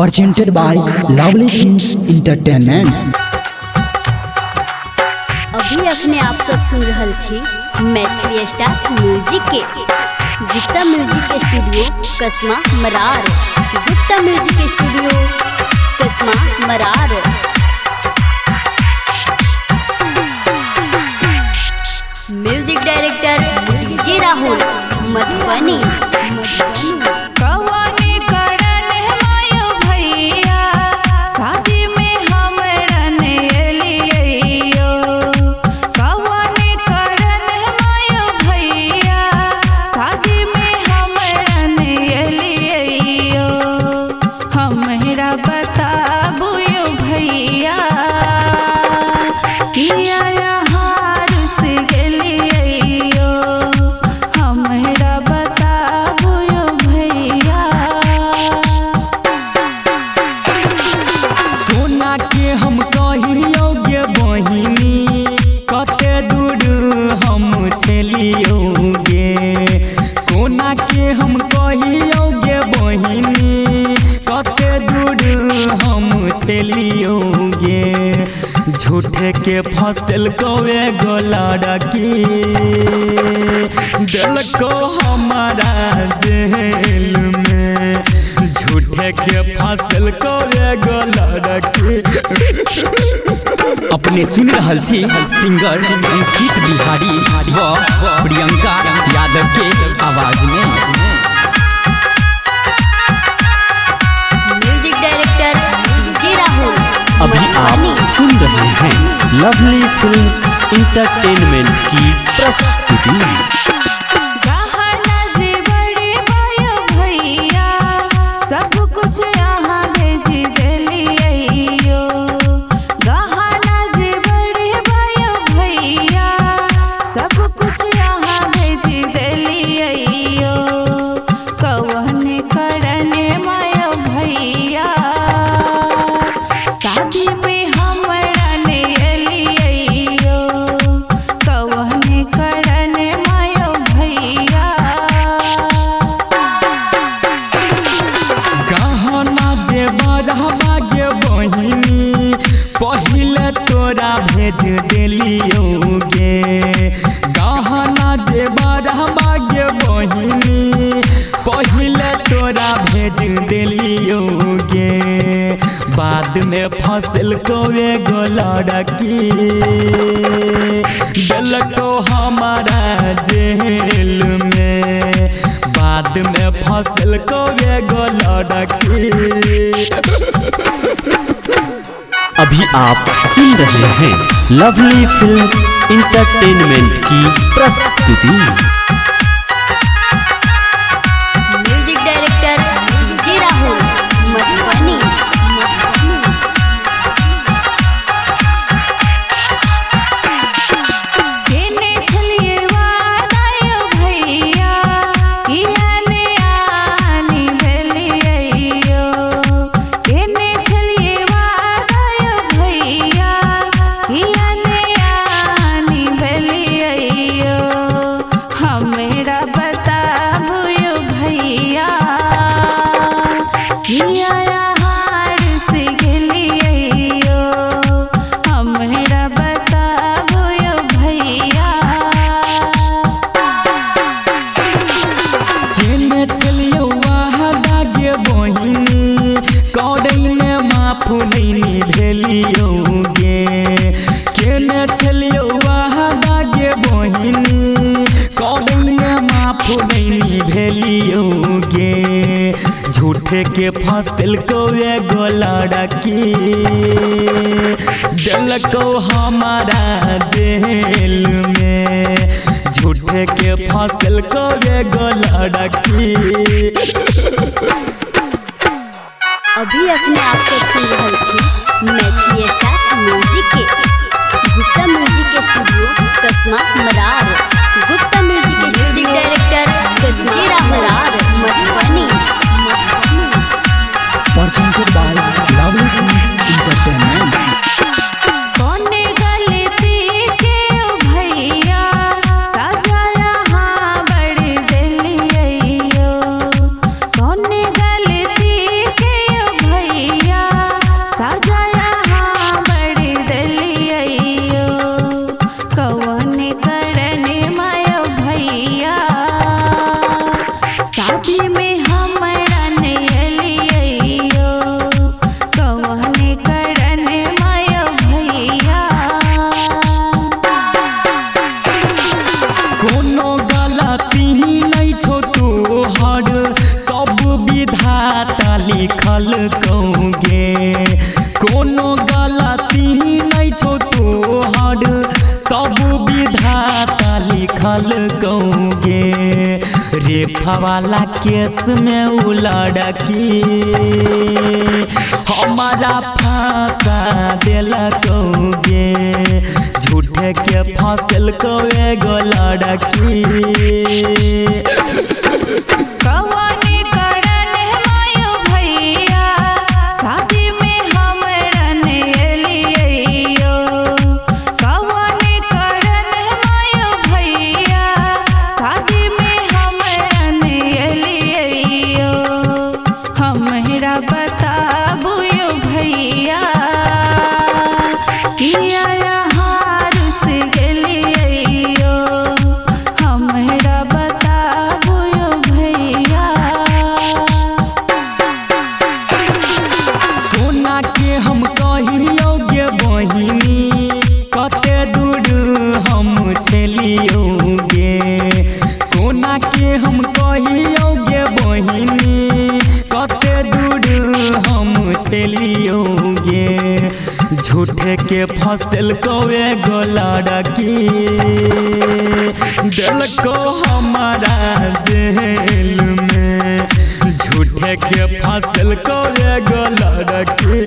presented by Lovely Films Entertainment। अभी अपने आप सब सुन रहल छी मैथिली स्टार म्यूजिक के गुप्ता म्यूजिक स्टूडियो कसमा मरार। गुप्ता म्यूजिक स्टूडियो कसमा मरार। Music director DJ Rahul Madhubani. झूठे के फसल को एगो लड़की दिल को हमारा जेल में। झूठे के फसल को एगो लड़की। अपने सुन रहल छी सिंगर अंकित बिहारी व प्रियंका यादव के आवाज में। Music director DJ Rahul. अभी आप सुन रहे हैं लवली फिल्म्स इंटरटेनमेंट की प्रस्तुति। पहले तोरा भेज दिलियोगे गहना जे बरहबागे बहिनी। पहले तोरा भेज दिलियोगे बाद में फसल को एगो लड़की दिल को हमारा जेल में। बाद में फसल को एगो लड़की। अभी आप सुन रहे हैं लवली फिल्म्स इंटरटेनमेंट की प्रस्तुति। Music director DJ Rahul Madhubani. झूठे के फसल को एगो लड़की दिल को हमारा जेल में। झूठे के फसल को एगो लड़की। अभी अपने आप सब सुन रहल छी मैथिली स्टार म्यूजिक के गुप्ता म्यूजिक स्टूडियो कसमा मरार। गुप्ता म्यूजिक डायरेक्टर कसमा मरार Madhubani. presented by Lovely Films Entertainment। कौन गलती के भैया कहोगे कोनो गलती नहीं छो तोहर सब विधाता लिखल कहोगे रेखा वाला केस में उ लड़की हमारा फांसा देला कहोगे झूठे के फसल को एगो लड़की झूठे के फसल को एगो लड़की दिल को हमारा जेल में झूठे के फसल को एगो लड़की